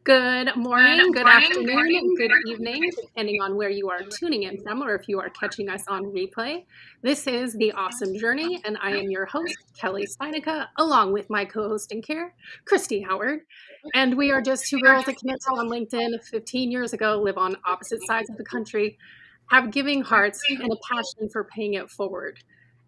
Good morning, good afternoon, good evening, depending on where you are tuning in from or if you are catching us on replay. This is The Awesome Journey, and I am your host, Kelly Steinicke, along with my co-host in care, Christy Howard. And we are just two girls that connected on LinkedIn 15 years ago, live on opposite sides of the country, have giving hearts and a passion for paying it forward.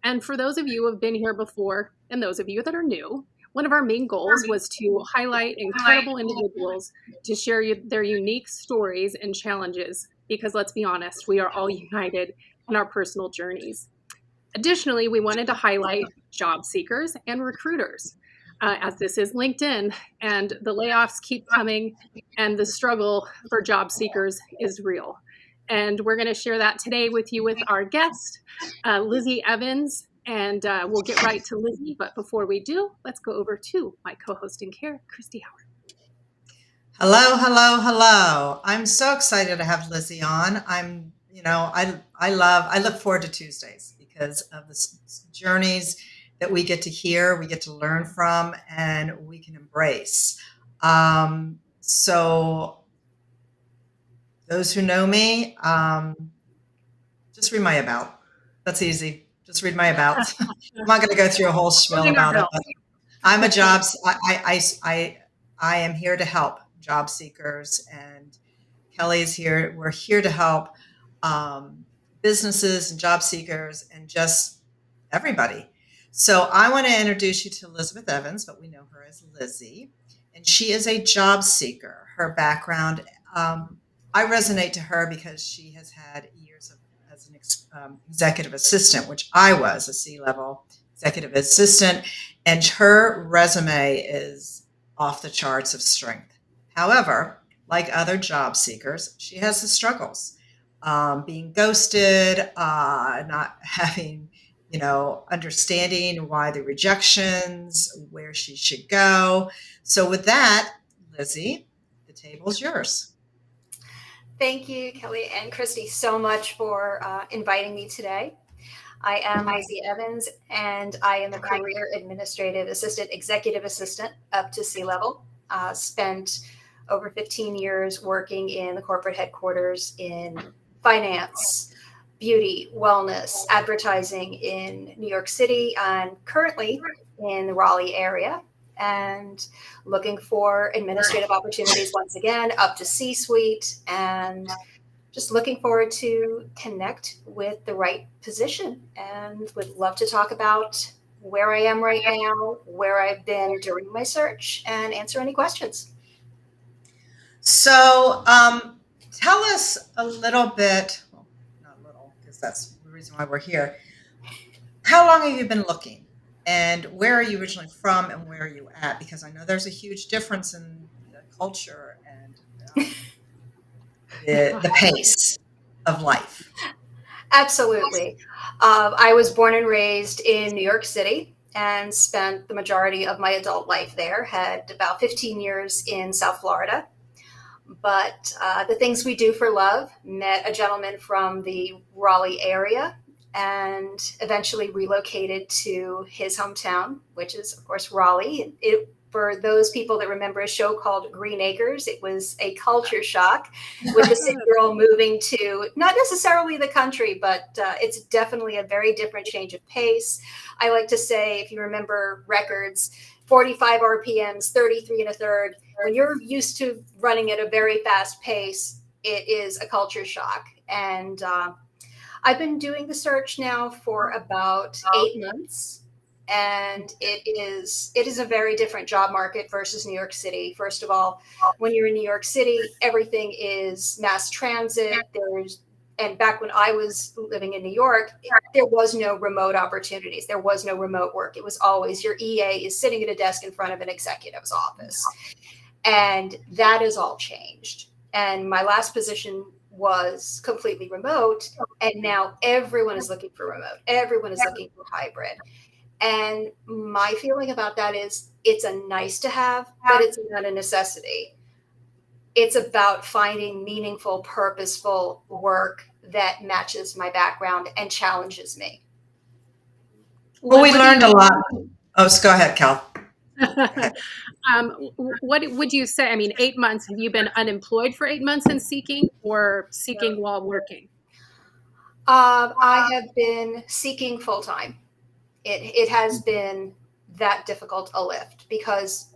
And for those of you who have been here before, and those of you that are new, one of our main goals was to highlight incredible individuals to share their unique stories and challenges, because let's be honest, we are all united in our personal journeys. Additionally, we wanted to highlight job seekers and recruiters, as this is LinkedIn and the layoffs keep coming and the struggle for job seekers is real. And we're going to share that today with you with our guest, Lizzy Evans. And we'll get right to Lizzy. But before we do, let's go over to my co-host in care, Christy Howard. Hello, hello, hello. I'm so excited to have Lizzy on. I look forward to Tuesdays because of the journeys that we get to hear, we get to learn from, and we can embrace. So those who know me, just read my about. That's easy. Just read my about. I'm not going to go through a whole spiel about it, but I'm a jobs. I am here to help job seekers, and Kelly is here. We're here to help businesses and job seekers and just everybody. So I want to introduce you to Elizabeth Evans, but we know her as Lizzy, and she is a job seeker. Her background, I resonate to her because she has had years as an executive assistant, which I was a C-level executive assistant, and her resume is off the charts of strength. However, like other job seekers, she has the struggles, being ghosted, not having, understanding why the rejections, where she should go. So with that, Lizzy, the table's yours. Thank you, Kelly and Christy, so much for inviting me today. I am Lizzy Evans, and I am a career administrative assistant, executive assistant up to C-level. Spent over 15 years working in the corporate headquarters in finance, beauty, wellness, advertising in New York City, and currently in the Raleigh area, and looking for administrative opportunities once again up to C-suite, and just looking forward to connect with the right position, and would love to talk about where I am right now, where I've been during my search, and answer any questions. So tell us a little bit, well, not little, because that's the reason why we're here. How long have you been looking? And where are you originally from, and where are you at? Because I know there's a huge difference in the culture and the pace of life. Absolutely. I was born and raised in New York City and spent the majority of my adult life there. Had about 15 years in South Florida. But the things we do for love, met a gentleman from the Raleigh area, and eventually relocated to his hometown, which is, of course, Raleigh. For those people that remember a show called Green Acres, it was a culture shock with a city girl moving to not necessarily the country, but it's definitely a very different change of pace. I like to say, if you remember records, 45 RPMs, 33 and a third. When you're used to running at a very fast pace, it is a culture shock. And I've been doing the search now for about 8 months. And it is a very different job market versus New York City. First of all, when you're in New York City, everything is mass transit. And back when I was living in New York, there was no remote opportunities. There was no remote work. It was always your EA is sitting at a desk in front of an executive's office. And that has all changed. And my last position was completely remote. And now everyone is looking for remote. Everyone is looking for hybrid. And my feeling about that is it's a nice to have, but it's not a necessity. It's about finding meaningful, purposeful work that matches my background and challenges me. Well, we learned a lot. Oh, so go ahead, Cal. What would you say? I mean, 8 months. Have you been unemployed for 8 months and seeking, or seeking while working? I have been seeking full time. It has been that difficult a lift because,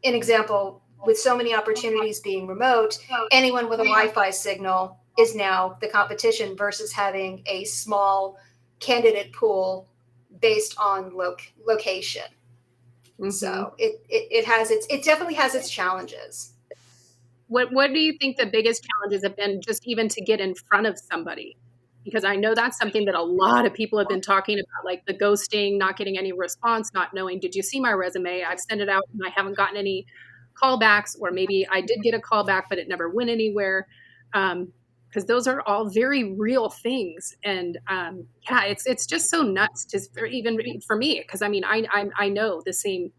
an example, with so many opportunities being remote, anyone with a Wi-Fi signal is now the competition versus having a small candidate pool based on location. Mm-hmm. So it definitely has its challenges. What do you think the biggest challenges have been, just even to get in front of somebody? Because I know that's something that a lot of people have been talking about, like the ghosting, not getting any response, not knowing, did you see my resume? I've sent it out and I haven't gotten any callbacks, or maybe I did get a callback, but it never went anywhere. Because those are all very real things, and yeah, it's just so nuts, just even for me. Because I mean, I know the same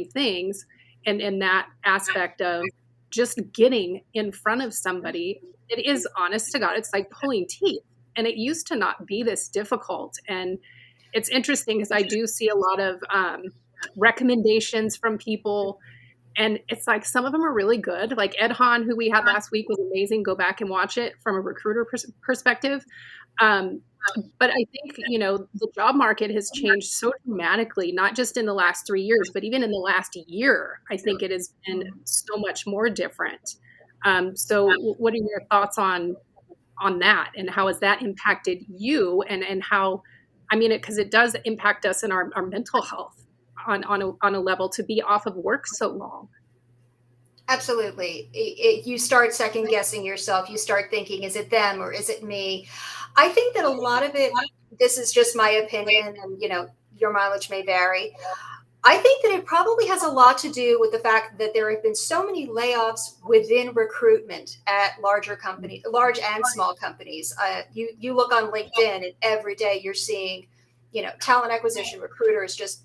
things, and in that aspect of just getting in front of somebody, it is, honest to God, it's like pulling teeth. And it used to not be this difficult. And it's interesting because I do see a lot of recommendations from people. And it's like some of them are really good. Like Ed Hahn, who we had last week, was amazing. Go back and watch it from a recruiter perspective. Um, but I think, the job market has changed so dramatically, not just in the last 3 years, but even in the last year. I think it has been so much more different. So what are your thoughts on that, and how has that impacted you, and how, I mean, because it does impact us in our mental health on a level, to be off of work so long. Absolutely. You start second guessing yourself. You start thinking, is it them or is it me? I think that a lot of it, this is just my opinion, and your mileage may vary. I think that it probably has a lot to do with the fact that there have been so many layoffs within recruitment at larger companies, large and small companies. You look on LinkedIn, and every day you're seeing, talent acquisition recruiters just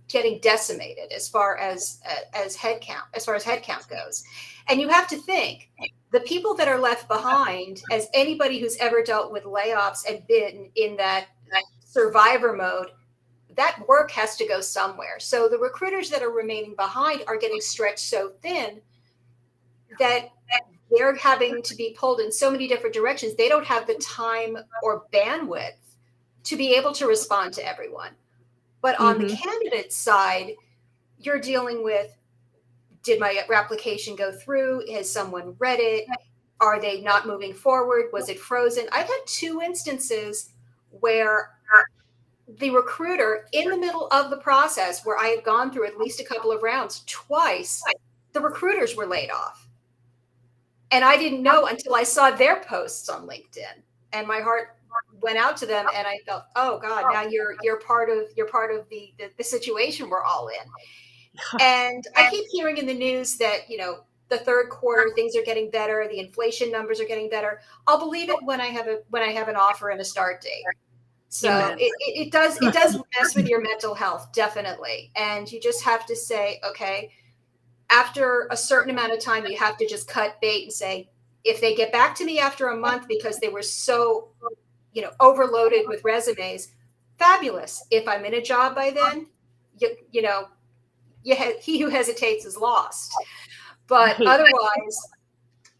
getting decimated as far as headcount goes. And you have to think, the people that are left behind, as anybody who's ever dealt with layoffs and been in that survivor mode, that work has to go somewhere. So the recruiters that are remaining behind are getting stretched so thin that they're having to be pulled in so many different directions. They don't have the time or bandwidth to be able to respond to everyone. But on the candidate side, you're dealing with, did my application go through? Has someone read it? Are they not moving forward? Was it frozen? I've had 2 instances where the recruiter, in the middle of the process, where I had gone through at least a couple of rounds, twice, the recruiters were laid off. And I didn't know until I saw their posts on LinkedIn. And my heart went out to them, and I felt, oh God, now you're part of the situation we're all in. And I keep hearing in the news that the third quarter things are getting better, the inflation numbers are getting better. I'll believe it when I have an offer and a start date. So it does mess with your mental health, definitely. And you just have to say, okay, after a certain amount of time, you have to just cut bait and say, if they get back to me after a month because they were so overloaded with resumes, fabulous. If I'm in a job by then, he who hesitates is lost. But otherwise,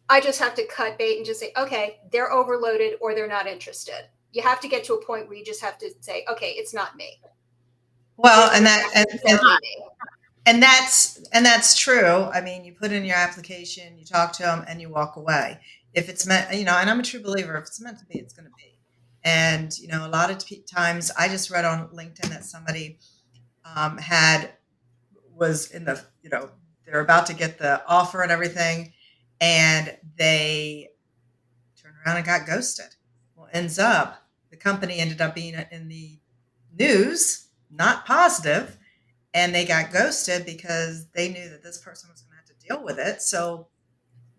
I just have to cut bait and just say, okay, they're overloaded or they're not interested. You have to get to a point where you just have to say, okay, it's not me. Well, and that's true. I mean, you put in your application, you talk to them, and you walk away. If it's meant, and I'm a true believer, if it's meant to be, it's going to be. And a lot of times, I just read on LinkedIn that somebody was in the, they're about to get the offer and everything, and they turned around and got ghosted. Well, ends up, the company ended up being in the news, not positive, and they got ghosted because they knew that this person was going to have to deal with it. So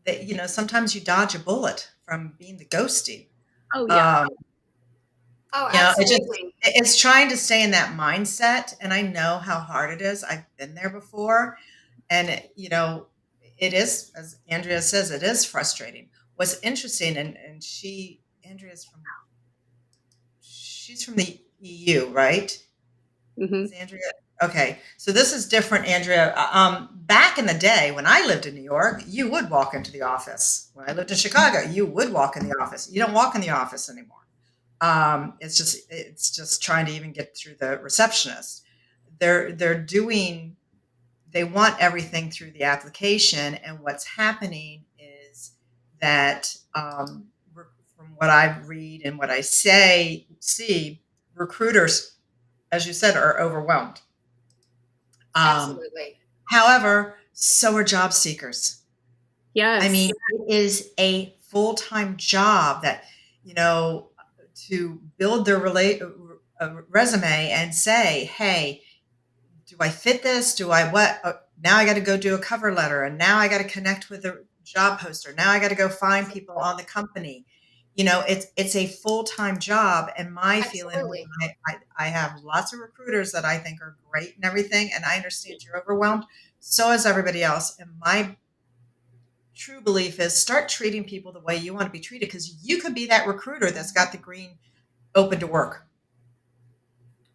that, sometimes you dodge a bullet from being the ghosting. Oh yeah. Absolutely. It's trying to stay in that mindset. And I know how hard it is. I've been there before. And, it is, as Andrea says, it is frustrating. What's interesting, and she's from the EU, right? Mm-hmm. Andrea? Okay, so this is different, Andrea. Back in the day when I lived in New York, you would walk into the office. When I lived in Chicago, you would walk in the office. You don't walk in the office anymore. It's just trying to even get through the receptionist. They're doing they want everything through the application, and what's happening is that from what I read and what I see, recruiters, as you said, are overwhelmed. Absolutely. However, so are job seekers. I Yes. mean, it is a full-time job that, you know, to build their resume and say, hey, do I fit this? Do I what? Now I got to go do a cover letter, and now I got to connect with a job poster. Now I got to go find people on the company. It's a full-time job, and my feeling is Absolutely. I have lots of recruiters that I think are great and everything, and I understand you're overwhelmed. So is everybody else. And my true belief is start treating people the way you want to be treated, because you could be that recruiter that's got the green open to work.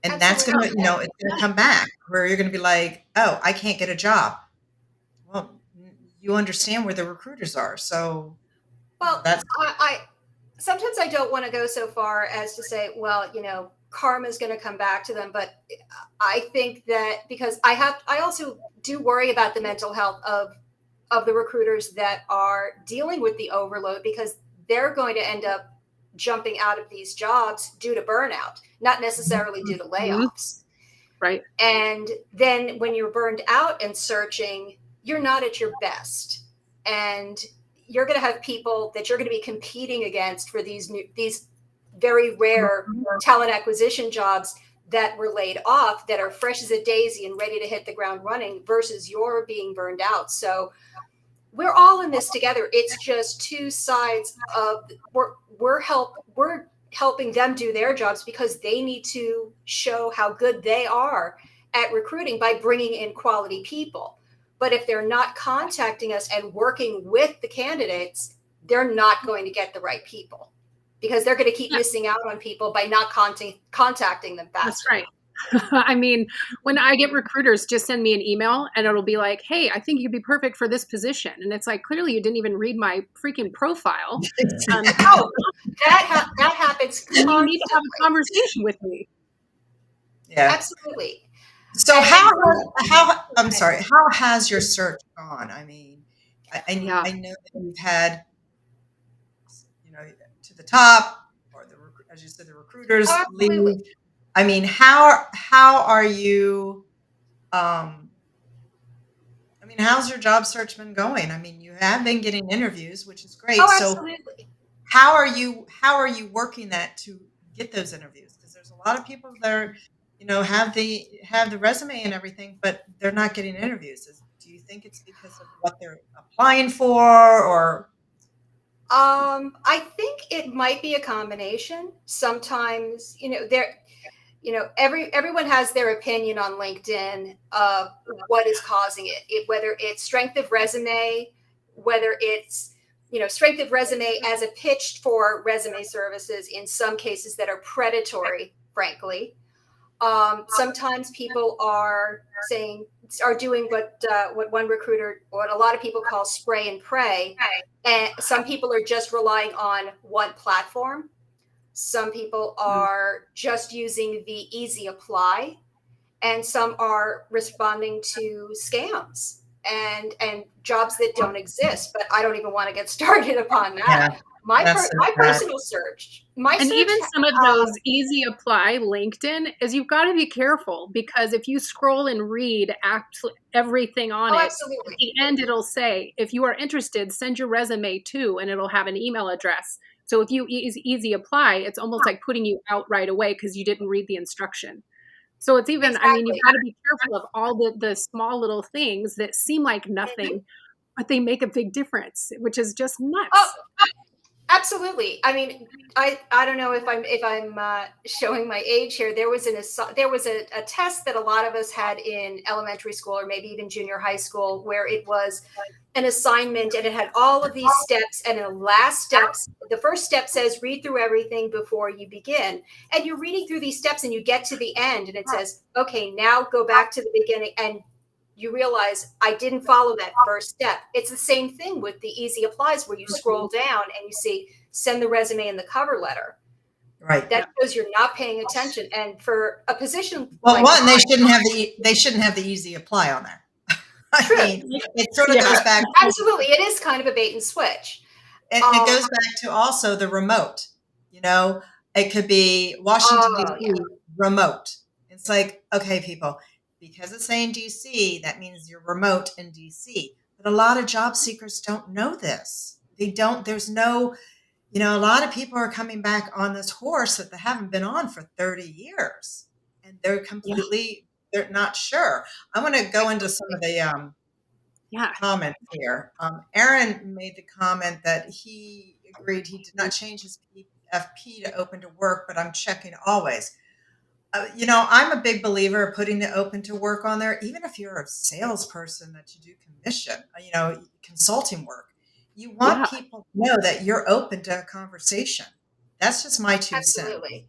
And that's Absolutely. gonna, it's gonna come back where you're gonna be like, oh, I can't get a job. Well, you understand where the recruiters are. So, Well, that's I sometimes I don't want to go so far as to say, well, karma is going to come back to them. But I think that because I also do worry about the mental health of the recruiters that are dealing with the overload, because they're going to end up jumping out of these jobs due to burnout, not necessarily due to Mhm. layoffs. Right. And then when you're burned out and searching, you're not at your best. And you're going to have people that you're going to be competing against for these very rare talent acquisition jobs that were laid off, that are fresh as a daisy and ready to hit the ground running, versus you're being burned out. So we're all in this together. It's just two sides of we're helping them do their jobs, because they need to show how good they are at recruiting by bringing in quality people. But if they're not contacting us and working with the candidates, they're not going to get the right people, because they're going to keep Yeah, missing out on people by not contacting them that's fast right. enough. I mean, when I get recruiters, just send me an email and it'll be like, hey, I think you'd be perfect for this position. And it's like, clearly you didn't even read my freaking profile. Oh, that happens And you need to have a constantly. conversation with me. yeah. Absolutely. So And I'm sorry, how has your search gone? I mean, Yeah. I know that you've had, to the top, or as you said, the recruiters oh, absolutely. leave. I mean, how are you? Um, I mean, how's your job search been going? I mean, you have been getting interviews, which is great. Oh, So, absolutely. how are you working that to get those interviews? Because there's a lot of people that are, have the resume and everything, but they're not getting interviews. Do you think it's because of what they're applying for, or I think it might be a combination. Sometimes, everyone has their opinion on LinkedIn of what is causing whether it's strength of resume, whether it's strength of resume as a pitch for resume services, in some cases that are predatory, frankly. Sometimes people are doing what one recruiter, what a lot of people call spray and pray, and some people are just relying on one platform. Some people are just using the easy apply, and some are responding to scams and jobs that don't exist. But I don't even want to get started upon yeah, that. My that's so my sad. personal search, my And search. even some of those easy apply LinkedIn is you've got to be careful, because if you scroll and read everything on Oh, it, at absolutely. the end it'll say, if you are interested, send your resume to, and it'll have an email address. So if you easy apply, it's almost like putting you out right away because you didn't read the instruction. So it's even, I mean, you've Exactly. got to be careful of all the small little things that seem like nothing, but they make a big difference, which is just Oh, nuts. Absolutely. I mean, I don't know if I'm showing my age here. There was a test that a lot of us had in elementary school or maybe even junior high school where it was an assignment and it had all of these steps, and the first step says read through everything before you begin, and you're reading through these steps and you get to the end and it says, okay, now go back to the beginning, and you realize I didn't follow that first step. It's the same thing with the easy applies where you scroll down and you see send the resume and the cover letter. Right. That shows you're not paying attention. And for a position Well, like one, mine, they shouldn't have the easy apply on there. I true. mean, it sort of goes back. Absolutely. It is kind of a bait and switch. It goes back to also the remote. You know, it could be Washington, D.C., remote. It's like, okay, people, because it's saying D.C., that means you're remote in D.C. But a lot of job seekers don't know this. They don't, there's no, you know, a lot of people are coming back on this horse that they haven't been on for 30 years. And they're completely, they're not sure. I want to go into some of the comment here. Aaron made the comment that he agreed he did not change his FP to open to work, but I'm checking always. You know, I'm a big believer of putting the open to work on there, even if you're a salesperson that you do commission, you know, consulting work. You want people to know that you're open to a conversation. That's just my 2 cents. Absolutely.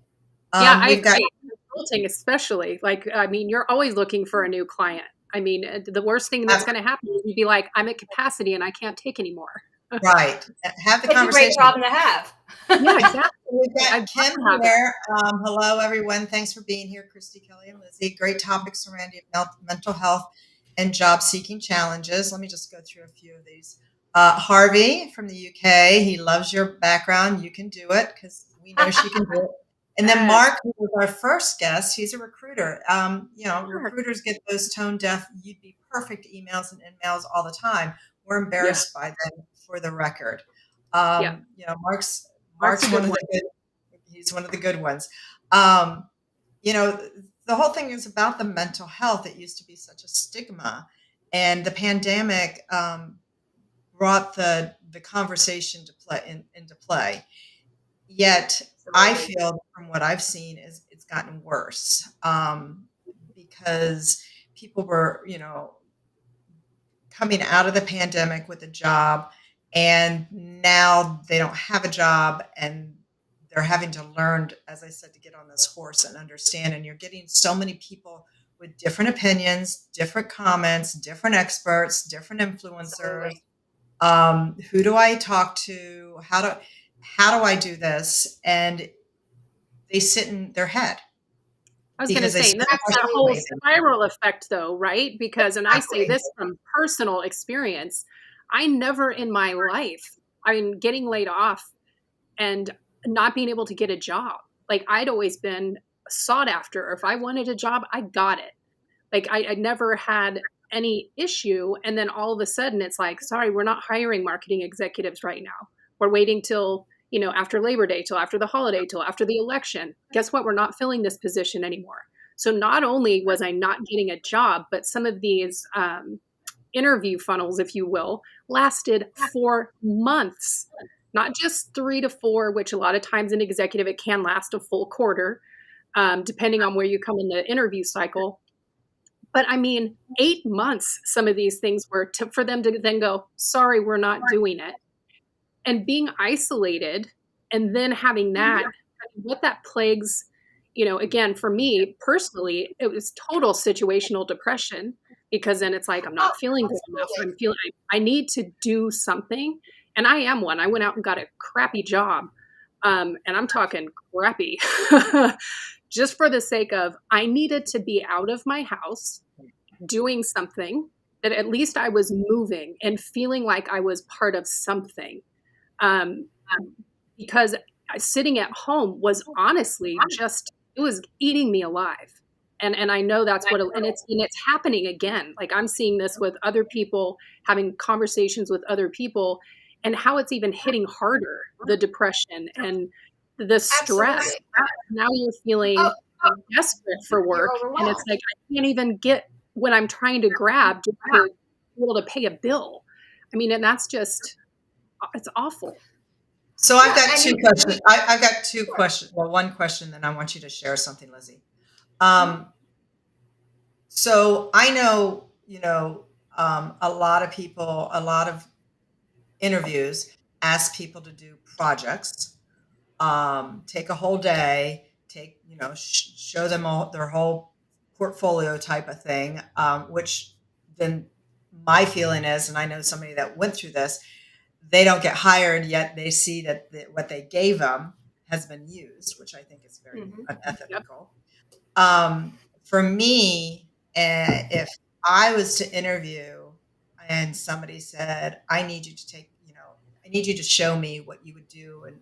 I agree. Consulting, especially. Like, I mean, you're always looking for a new client. I mean, the worst thing that's going to happen is you'd be like, I'm at capacity and I can't take anymore. Right. Have the It's conversation. a great problem to have. Yeah, exactly. We've got Kim here. Hello, everyone. Thanks for being here, Christy, Kelly, and Lizzy. Great topics surrounding mental health and job-seeking challenges. Let me just go through a few of these. Harvey from the UK, he loves your background. You can do it because we know she can do it. And then Mark, who was our first guest, he's a recruiter. You know, recruiters get those tone deaf, you'd be perfect emails and in-mails all the time. We're embarrassed by them, for the record. You know, Mark's one of the good. He's one of the good ones. You know, the whole thing is about the mental health. It used to be such a stigma, and the pandemic brought the conversation into play. Yet, I feel from what I've seen is it's gotten worse because people were, you know, coming out of the pandemic with a job, and now they don't have a job, and they're having to learn, as I said, to get on this horse and understand. And you're getting so many people with different opinions, different comments, different experts, different influencers. Who do I talk to? How do I do this? And they sit in their head. I was going to say, that's that whole spiral effect, though, right? Because, and I say this from personal experience, I never in my life, I mean, getting laid off and not being able to get a job. Like, I'd always been sought after. If I wanted a job, I got it. Like, I never had any issue. And then all of a sudden, it's like, sorry, we're not hiring marketing executives right now. We're waiting till, you know, after Labor Day, till after the holiday, till after the election. Guess what? We're not filling this position anymore. So not only was I not getting a job, but some of these interview funnels, if you will, lasted 4 months, not just 3 to 4, which a lot of times in executive, it can last a full quarter, depending on where you come in the interview cycle. But I mean, 8 months, some of these things were for them to then go, sorry, we're not doing it. And being isolated and then having that, what that plagues, you know, again, for me personally, it was total situational depression, because then it's like, I'm not feeling good enough. I'm feeling, I need to do something. And I am one. I went out and got a crappy job. And I'm talking crappy just for the sake of, I needed to be out of my house doing something that at least I was moving and feeling like I was part of something. Because sitting at home was honestly just, it was eating me alive. And I know that's what, and it's happening again. Like, I'm seeing this with other people, having conversations with other people, and how it's even hitting harder, the depression and the stress. Absolutely. Now you're feeling desperate for work, and it's like, I can't even get what I'm trying to grab to be able to pay a bill. I mean, and that's just, it's awful. So I've Yeah, got I two mean, questions. I've got two questions. Well, one question, then I want you to share something, Lizzy. Um, so I know, a lot of people, a lot of interviews ask people to do projects, take a whole day, show them all their whole portfolio type of thing, which then my feeling is, and I know somebody that went through this, they don't get hired yet they see that what they gave them has been used, which I think is very mhm. Yep. unethical. For me, if I was to interview and somebody said, I need you to I need you to show me what you would do and,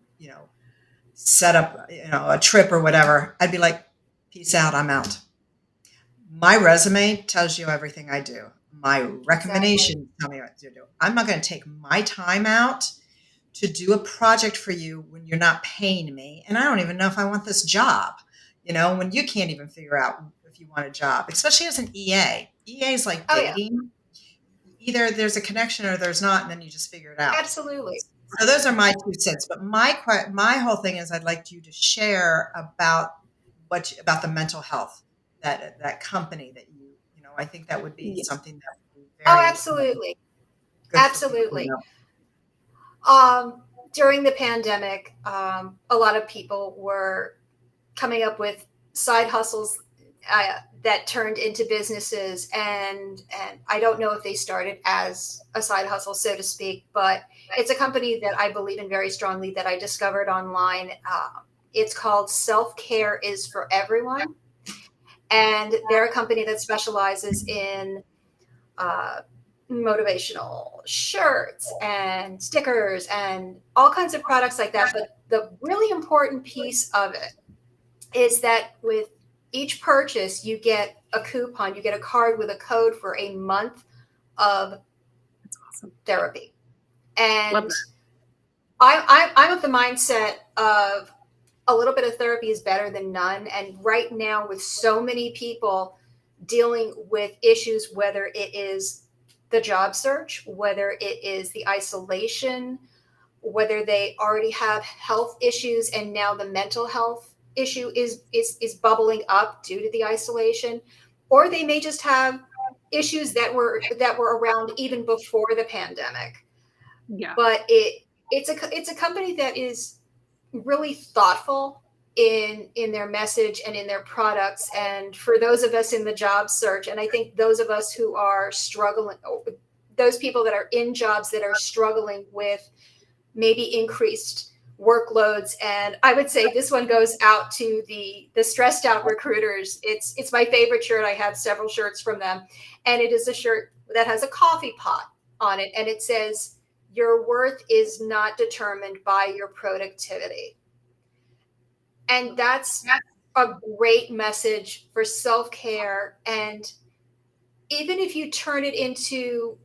set up, a trip or whatever, I'd be like, peace out, I'm out. My resume tells you everything I do. My Exactly. recommendations tell me what to do. I'm not going to take my time out to do a project for you when you're not paying me. And I don't even know if I want this job, when you can't even figure out if you want a job, especially as an EA. EA is like Oh yeah, dating. Either there's a connection or there's not, and then you just figure it out. absolutely. So those are my 2 cents. But my whole thing is I'd like you to share about about the mental health that company that I think that would be Yeah. something that would be Oh, very absolutely. good for people to Absolutely. know. During the pandemic, a lot of people were coming up with side hustles that turned into businesses, and I don't know if they started as a side hustle, so to speak, but it's a company that I believe in very strongly that I discovered online. It's called Self Care is for Everyone, and they're a company that specializes in uh, motivational shirts and stickers and all kinds of products like that. But the really important piece of it is that with each purchase, you get a coupon, you get a card with a code for a month of That's awesome. therapy. Love And that. I'm of the mindset of a little bit of therapy is better than none. And right now, with so many people dealing with issues, whether it is the job search, whether it is the isolation, whether they already have health issues and now the mental health issue is bubbling up due to the isolation, or they may just have issues that were around even before the pandemic. Yeah. But it's a company that is really thoughtful in their message and in their products. And for those of us in the job search, and I think those of us who are struggling, those people that are in jobs that are struggling with maybe increased workloads, and I would say this one goes out to the stressed out recruiters. It's my favorite shirt. I have several shirts from them, and it is a shirt that has a coffee pot on it, and it says, your worth is not determined by your productivity. And that's a great message for self-care. And even if you turn it into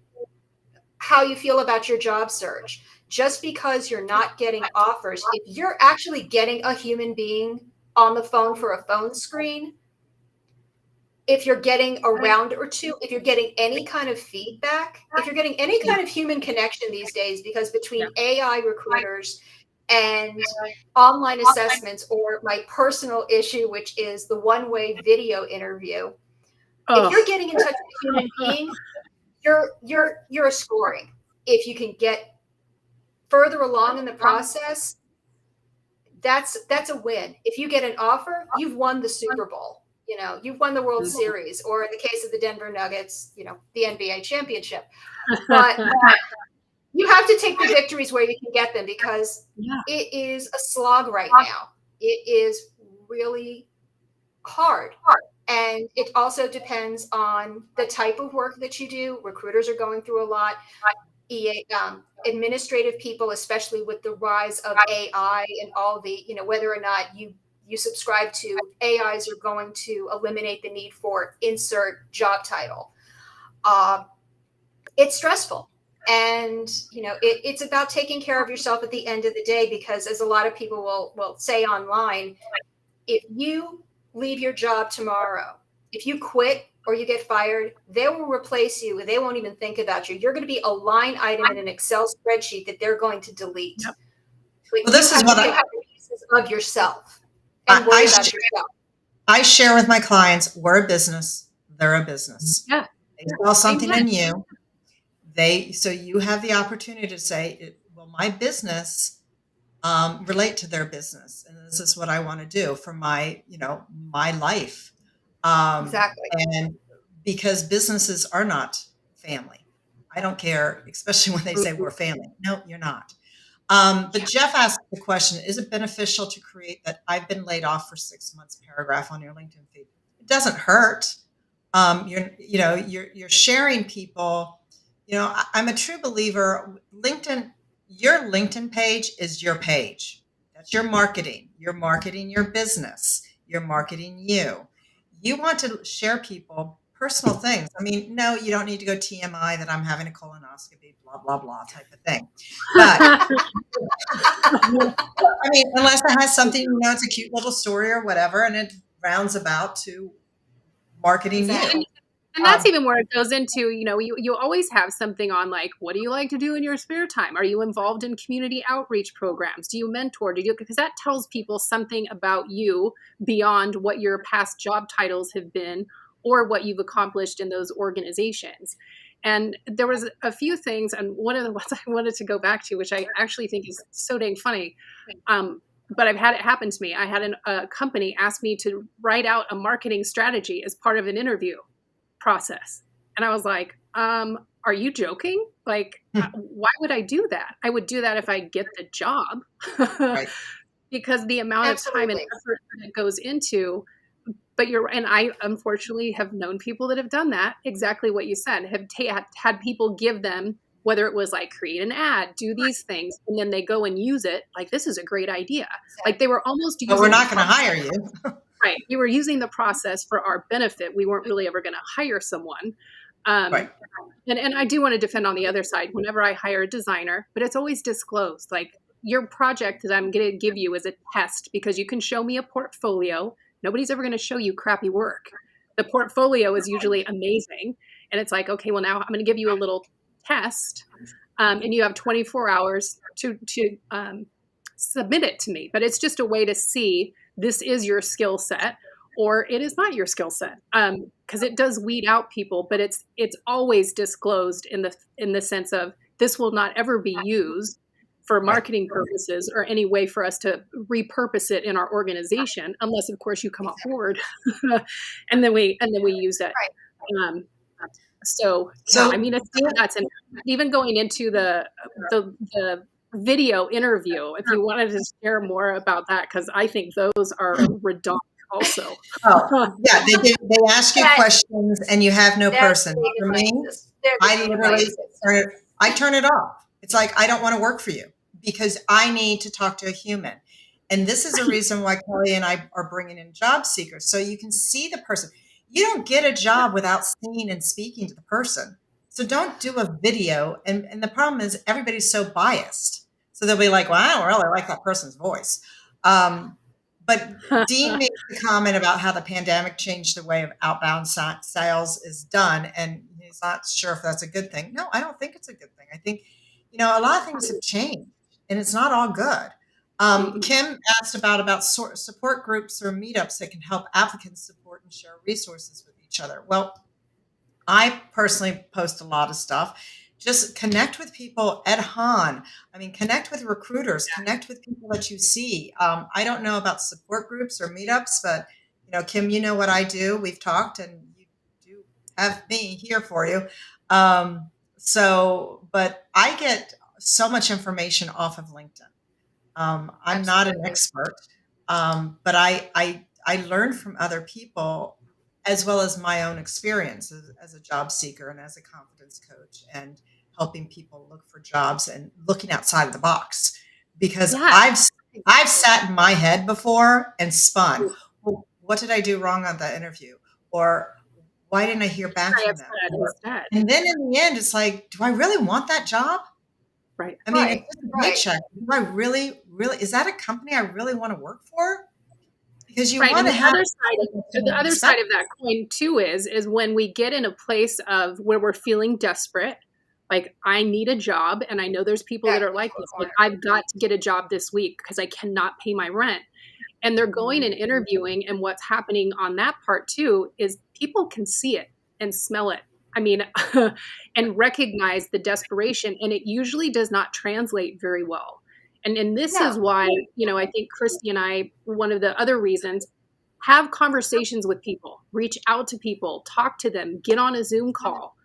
how you feel about your job search, just because you're not getting offers, if you're actually getting a human being on the phone for a phone screen, if you're getting a round or two, if you're getting any kind of feedback, if you're getting any Yeah. kind of human connection these days, because Yeah. between AI recruiters and online assessments, or my personal issue, which is the one-way video interview, if Oh. you're getting in touch with a human being, you're scoring. If you can get further along in the process, that's a win. If you get an offer, you've won the Super Bowl. You've won the World Series, or in the case of the Denver Nuggets, the NBA championship. But you have to take the victories where you can get them, because Yeah. it is a slog right now. It is really hard. And it also depends on the type of work that you do. Recruiters are going through a lot. Administrative people, especially with the rise of AI and all the, whether or not you subscribe to AIs, are going to eliminate the need for insert job title. It's stressful. And it's about taking care of yourself at the end of the day, because as a lot of people will say online, if you leave your job tomorrow, if you quit or you get fired, they will replace you. They won't even think about you. You're going to be a line item in an Excel spreadsheet that they're going to delete. Yep. But Well, this you is have what to pick up the pieces of yourself and worry about yourself. I share with my clients. We're a business. They're a business. Yeah. They saw something Amen. in you. So you have the opportunity to say, "Will my business relate to their business?" And this is what I want to do for my life. Exactly. And because businesses are not family, I don't care, especially when they say we're family. No, you're not. But Jeff asked the question, is it beneficial to create that "I've been laid off for 6 months" paragraph on your LinkedIn feed? It doesn't hurt. You're sharing people. I'm a true believer. Your LinkedIn page is your page. That's your marketing. You're marketing your business. You're marketing you. You want to share people personal things. I mean, no, you don't need to go TMI that I'm having a colonoscopy, blah, blah, blah type of thing. But I mean, unless it has something, it's a cute little story or whatever, and it rounds about to marketing Exactly. you. And that's even where it goes into, you always have something on, like, what do you like to do in your spare time? Are you involved in community outreach programs? Do you mentor? Because that tells people something about you beyond what your past job titles have been or what you've accomplished in those organizations. And there was a few things, and one of the ones I wanted to go back to, which I actually think is so dang funny, but I've had it happen to me. I had a company ask me to write out a marketing strategy as part of an interview process. And I was like, are you joking? Like, why would I do that? I would do that if I get the job. Right. Because the amount of time and Absolutely. effort that it goes into. But and I unfortunately have known people that have done that, exactly what you said, have had people give them, whether it was like create an ad, do these things, and then they go and use it. Like, this is a great idea. Like, they were almost using But we're not going to hire you. Right. We were using the process for our benefit. We weren't really ever going to hire someone. Right. And I do want to defend on the other side whenever I hire a designer, but it's always disclosed. Like, your project that I'm going to give you is a test, because you can show me a portfolio. Nobody's ever going to show you crappy work. The portfolio is usually amazing. And it's like, okay, well, now I'm going to give you a little test, and you have 24 hours to submit it to me. But it's just a way to see this is your skill set or it is not your skill set, because it does weed out people, but it's always disclosed in the sense of this will not ever be used for marketing purposes or any way for us to repurpose it in our organization, unless of course you come on board and then we use it. So I mean, it's nuts. And even going into the video interview, if you wanted to share more about that, because I think those are redundant also. Yeah, they ask you questions and you have no person. For me, I literally turn it off. It's like, I don't want to work for you because I need to talk to a human. And this is a reason why Kelly and I are bringing in job seekers, so you can see the person. You don't get a job without seeing and speaking to the person. So don't do a video. And the problem is everybody's so biased. So they'll be like, well, I don't really like that person's voice. But Dean made a comment about how the pandemic changed the way of outbound sales is done. And he's not sure if that's a good thing. No, I don't think it's a good thing. I think, a lot of things have changed and it's not all good. Kim asked about support groups or meetups that can help applicants support and share resources with each other. Well, I personally post a lot of stuff. Just connect with people at Han. I mean, connect with recruiters, connect with people that you see. I don't know about support groups or meetups, but Kim, you know what I do. We've talked, and you do have me here for you. But I get so much information off of LinkedIn. I'm not an expert, but I learn from other people, as well as my own experience as a job seeker and as a confidence coach, and helping people look for jobs and looking outside of the box. Because I've sat in my head before and spun. Well, what did I do wrong on the interview? Or why didn't I hear back from them? And then in the end, it's like, do I really want that job? Right. I mean, it's just a paycheck. Do I really, is that a company I really want to work for? Because you want to have the other side of that coin too is when we get in a place of where we're feeling desperate, Like, I need a job, and I know there's people that are like this. Like, I've got to get a job this week because I cannot pay my rent. And they're going and interviewing, and what's happening on that part too is people can see it and smell it. I mean, and recognize the desperation, and it usually does not translate very well. And this is No. why, I think Christy and I, one of the other reasons, have conversations with people, reach out to people, talk to them, get on a Zoom call,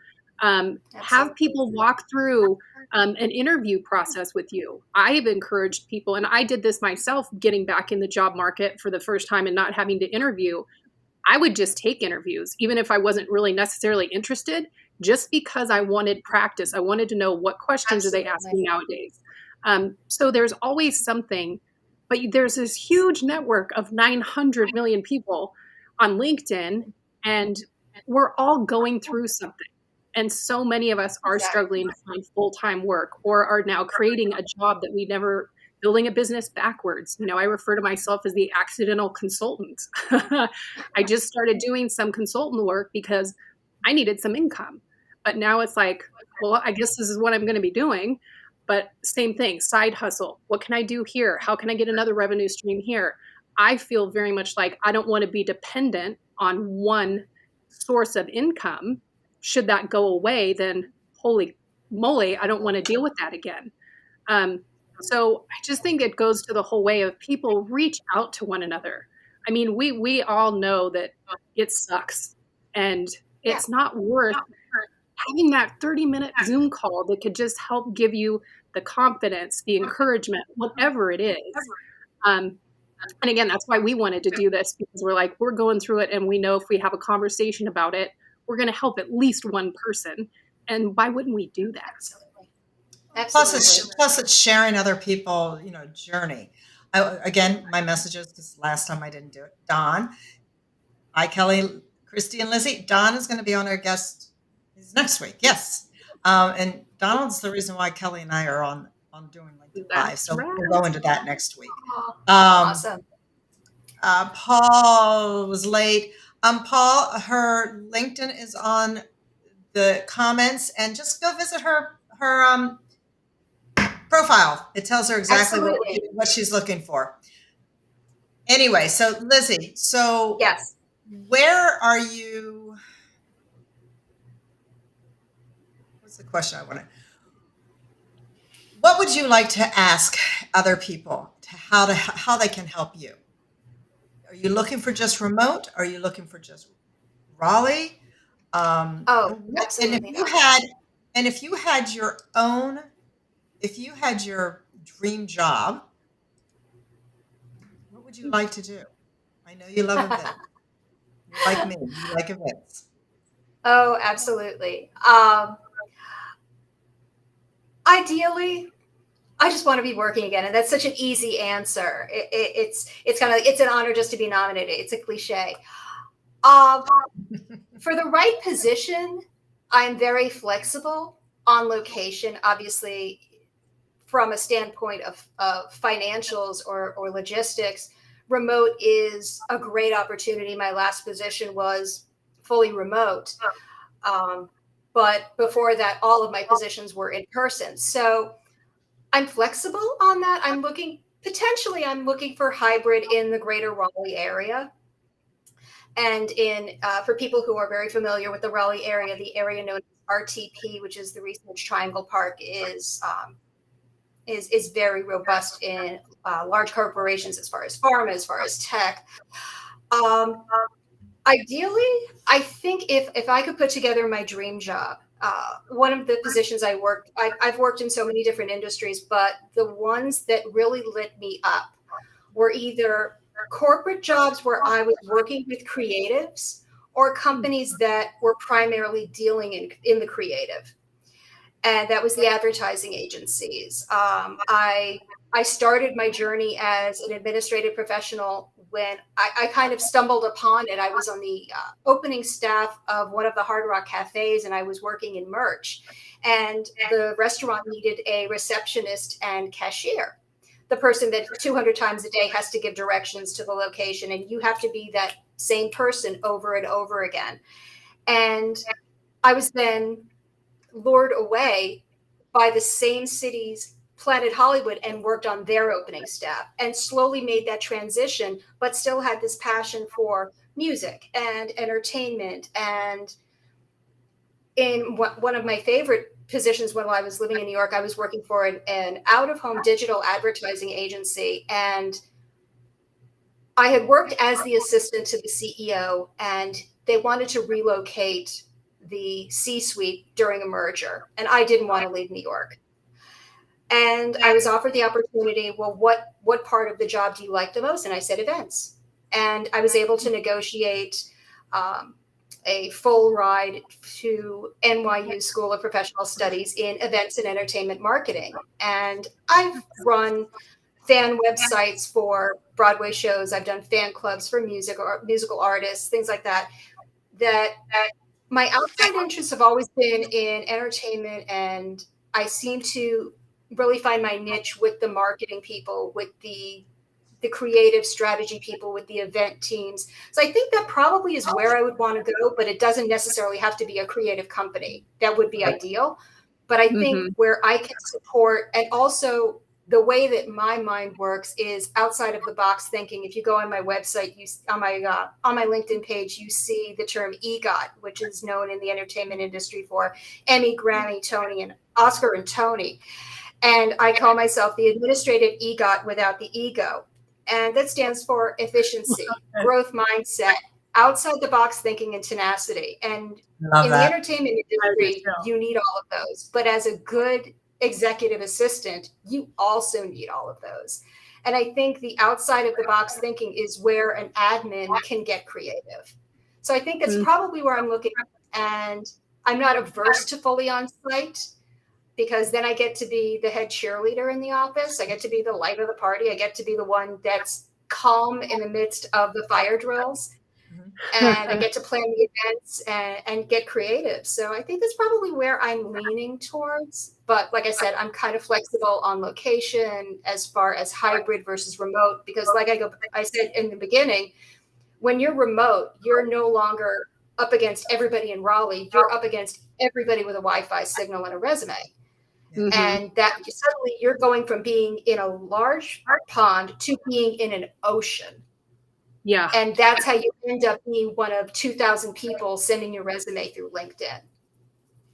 have people walk through an interview process with you. I have encouraged people, and I did this myself, getting back in the job market for the first time and not having to interview. I would just take interviews, even if I wasn't really necessarily interested, just because I wanted practice. I wanted to know, what questions are they asking nowadays? So there's always something, but there's this huge network of 900 million people on LinkedIn, and we're all going through something. And so many of us are struggling to find full-time work, or are now creating a job that we never, building a business backwards. I refer to myself as the accidental consultant. I just started doing some consultant work because I needed some income. But now it's like, well, I guess this is what I'm going to be doing. But same thing, side hustle. What can I do here? How can I get another revenue stream here? I feel very much like I don't want to be dependent on one source of income. Should that go away, then holy moly, I don't want to deal with that again. So I just think it goes to the whole way of people reach out to one another. I mean, we all know that it sucks, and it's not worth having that 30-minute Zoom call that could just help give you the confidence, the encouragement, whatever it is. And again, that's why we wanted to do this, because we're like, we're going through it, and we know if we have a conversation about it, we're going to help at least one person. And why wouldn't we do that? Absolutely. Plus it's sharing other people, journey. Again, my messages, because last time I didn't do it. Don, hi, Kelly, Christy, and Lizzy. Don is going to be on our guest next week. Yes. And Donald's the reason why Kelly and I are on doing like live. So we'll go into that next week. Awesome. Paul was late. Paul, her LinkedIn is on the comments, and just go visit her profile. It tells her exactly what she's looking for. Anyway, so Lizzy, Yes. Where are you? What's the question I want to? What would you like to ask other people how they can help you? Are you looking for just remote? Are you looking for just Raleigh? Absolutely. And if you had your dream job, what would you like to do? I know you love events. You're like me. You like events. Oh, absolutely. Ideally, I just want to be working again, and that's such an easy answer. It's kind of, it's an honor just to be nominated. It's a cliche. For the right position, I'm very flexible on location. Obviously, from a standpoint of financials or logistics, remote is a great opportunity. My last position was fully remote. But before that, all of my positions were in person. So I'm flexible on that. I'm looking for hybrid in the greater Raleigh area. And for people who are very familiar with the Raleigh area, the area known as RTP, which is the Research Triangle Park, is very robust in large corporations, as far as pharma, as far as tech. Ideally, I think if I could put together my dream job, one of the positions I've worked in so many different industries, but the ones that really lit me up were either corporate jobs where I was working with creatives, or companies that were primarily dealing in the creative. And that was the advertising agencies. I started my journey as an administrative professional when I kind of stumbled upon it. I was on the opening staff of one of the Hard Rock cafes, and I was working in merch. And the restaurant needed a receptionist and cashier, the person that 200 times a day has to give directions to the location, and you have to be that same person over and over again. And I was then lured away by the same cities Planet Hollywood and worked on their opening staff and slowly made that transition, but still had this passion for music and entertainment. And in one of my favorite positions when I was living in New York, I was working for an out-of-home digital advertising agency. And I had worked as the assistant to the CEO, and they wanted to relocate the C-suite during a merger. And I didn't want to leave New York. And I was offered the opportunity, well, what part of the job do you like the most? And I said events. And I was able to negotiate a full ride to NYU School of Professional Studies in events and entertainment marketing. And I've run fan websites for Broadway shows. I've done fan clubs for musical artists, things like that. That my outside interests have always been in entertainment, and I seem to really find my niche with the marketing people, with the creative strategy people, with the event teams. So I think that probably is where I would want to go, but it doesn't necessarily have to be a creative company. That would be ideal. But I think where I can support, and also the way that my mind works is outside of the box thinking. If you go on my website, on my LinkedIn page, you see the term EGOT, which is known in the entertainment industry for Emmy, Grammy, Tony, and Oscar and Tony. And I call myself the administrative EGOT without the ego. And that stands for efficiency, growth mindset, outside the box thinking, and tenacity. And in the entertainment industry, you need all of those. But as a good executive assistant, you also need all of those. And I think the outside of the box thinking is where an admin can get creative. So I think that's probably where I'm looking. And I'm not averse to fully on site, because then I get to be the head cheerleader in the office. I get to be the light of the party. I get to be the one that's calm in the midst of the fire drills. And I get to plan the events and get creative. So I think that's probably where I'm leaning towards. But like I said, I'm kind of flexible on location as far as hybrid versus remote, because like I said in the beginning, when you're remote, you're no longer up against everybody in Raleigh. You're up against everybody with a Wi-Fi signal and a resume. And that suddenly you're going from being in a large pond to being in an ocean. Yeah. And that's how you end up being one of 2,000 people sending your resume through LinkedIn.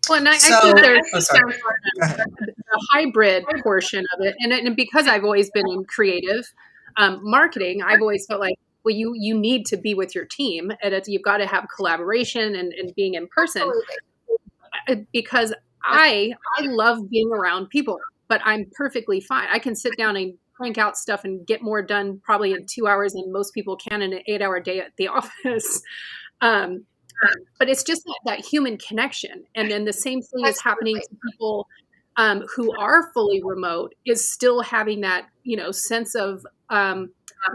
Well, and I think there's the hybrid portion of it. And because I've always been in creative marketing, I've always felt like, well, you need to be with your team, and you've got to have collaboration and being in person. Absolutely. Because I love being around people, but I'm perfectly fine. I can sit down and crank out stuff and get more done probably in 2 hours than most people can in an 8-hour day at the office. But it's just that human connection. And then the same thing is happening to people who are fully remote, is still having that, sense of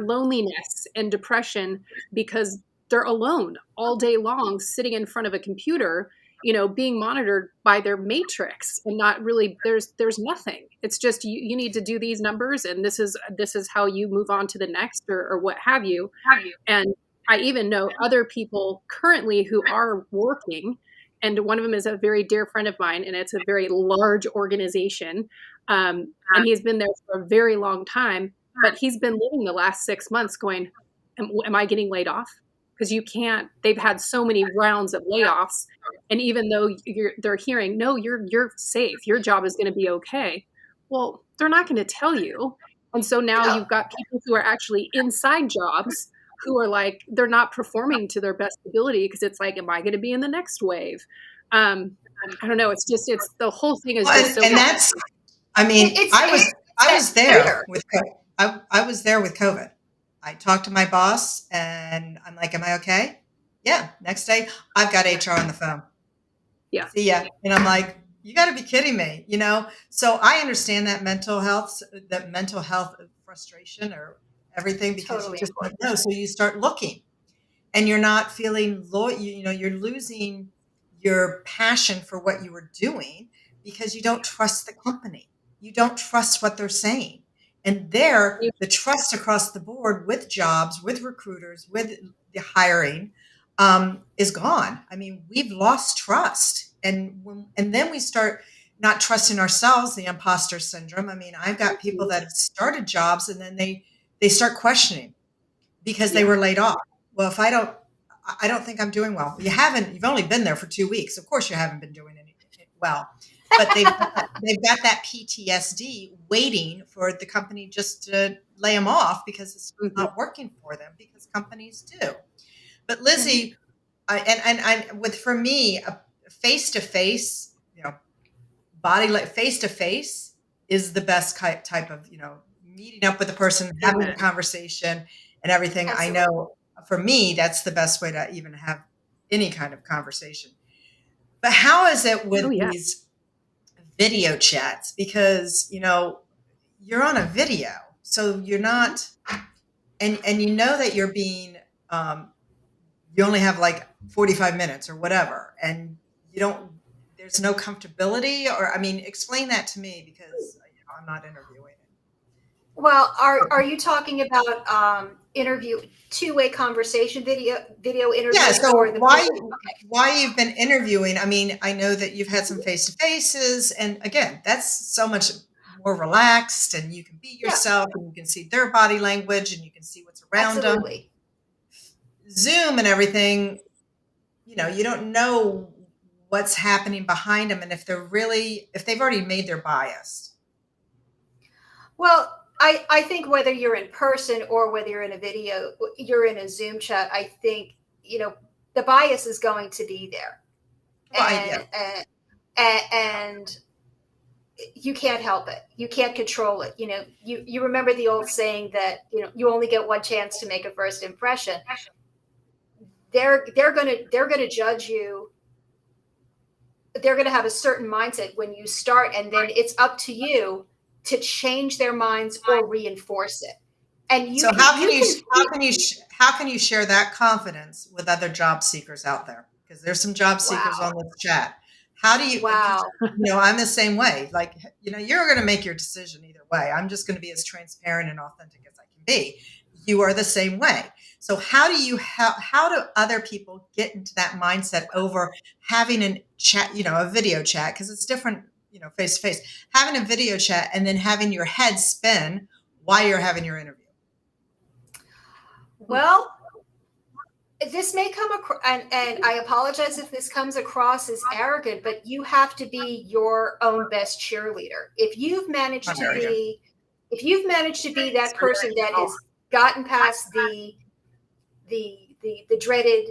loneliness and depression because they're alone all day long, sitting in front of a computer, being monitored by their matrix, and not really, there's nothing. It's just, you need to do these numbers, and this is how you move on to the next, or what have you. And I even know other people currently who are working, and one of them is a very dear friend of mine, and it's a very large organization. And he's been there for a very long time, but he's been living the last 6 months going, am I getting laid off? Because they've had so many rounds of layoffs. And even though they're hearing, no, you're safe, your job is going to be okay. Well, they're not going to tell you. And so now you've got people who are actually inside jobs who are like, they're not performing to their best ability, because it's like, am I going to be in the next wave? I don't know. It's the whole thing is just so. And that's, I was there with COVID. I talked to my boss and I'm like, am I okay? Yeah. Next day, I've got HR on the phone. Yeah. See ya. And I'm like, you got to be kidding me, So I understand that mental health frustration or everything, because you just don't know. So you start looking, and you're not feeling you're losing your passion for what you were doing because you don't trust the company. You don't trust what they're saying. And the trust across the board with jobs, with recruiters, with the hiring is gone. I mean, we've lost trust. and then we start not trusting ourselves, the imposter syndrome. I mean, I've got people that have started jobs and then they start questioning because they Yeah. were laid off. Well, if I don't think I'm doing well. You've only been there for 2 weeks. Of course you haven't been doing anything well. But they've got that PTSD waiting for the company just to lay them off because it's not working for them, because companies do. But Lizzy, for me, face to face, face to face is the best type of, meeting up with a person, having a conversation and everything. Absolutely. I know for me, that's the best way to even have any kind of conversation. But how is it with these video chats? Because, you're on a video, so you're not, and you know that you're being, you only have like 45 minutes or whatever, and there's no comfortability, or, I mean, explain that to me, because I'm not interviewing. Well, are you talking about interview, two-way conversation, video interview? Yeah. So or the why you've been interviewing? I mean, I know that you've had some face to faces, and again, that's so much more relaxed, and you can be yourself, and you can see their body language, and you can see what's around them. Zoom and everything, you don't know what's happening behind them, and if they've already made their bias. Well, I think whether you're in person or whether you're in a video, you're in a Zoom chat, I think, the bias is going to be there. And you can't help it. You can't control it. You remember the old saying that, you only get one chance to make a first impression. They're going to judge you. They're going to have a certain mindset when you start, and then it's up to you to change their minds or reinforce it. And how can you share that confidence with other job seekers out there? Because there's some job seekers on this chat. How do you? Wow. I'm the same way. Like, you're going to make your decision either way. I'm just going to be as transparent and authentic as I can be. You are the same way. So how do other people get into that mindset over having a chat, a video chat? Because it's different, face to face, having a video chat and then having your head spin while you're having your interview. Well, this may come across, and I apologize if this comes across as arrogant, but you have to be your own best cheerleader. If you've managed to be that person that has gotten past the dreaded,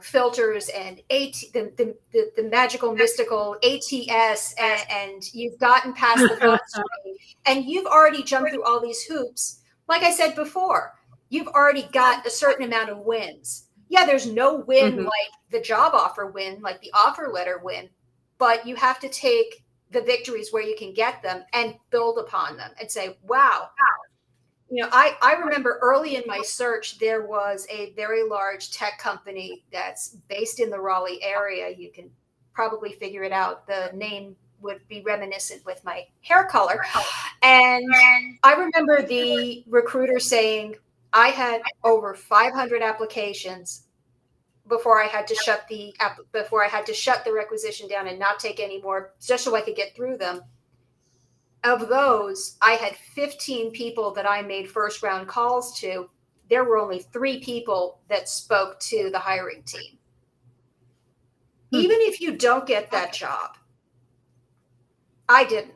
filters and the magical, mystical ATS, and you've gotten past the phone screen, and you've already jumped through all these hoops. Like I said before, you've already got a certain amount of wins. Yeah, there's no win like the job offer win, like the offer letter win, but you have to take the victories where you can get them and build upon them and say, wow. I remember early in my search, there was a very large tech company that's based in the Raleigh area. You can probably figure it out. The name would be reminiscent with my hair color. And I remember the recruiter saying, I had over 500 applications before I had to shut the requisition down and not take any more, just so I could get through them. Of those, I had 15 people that I made first round calls to. There were only 3 people that spoke to the hiring team. Even if you don't get that job, I didn't.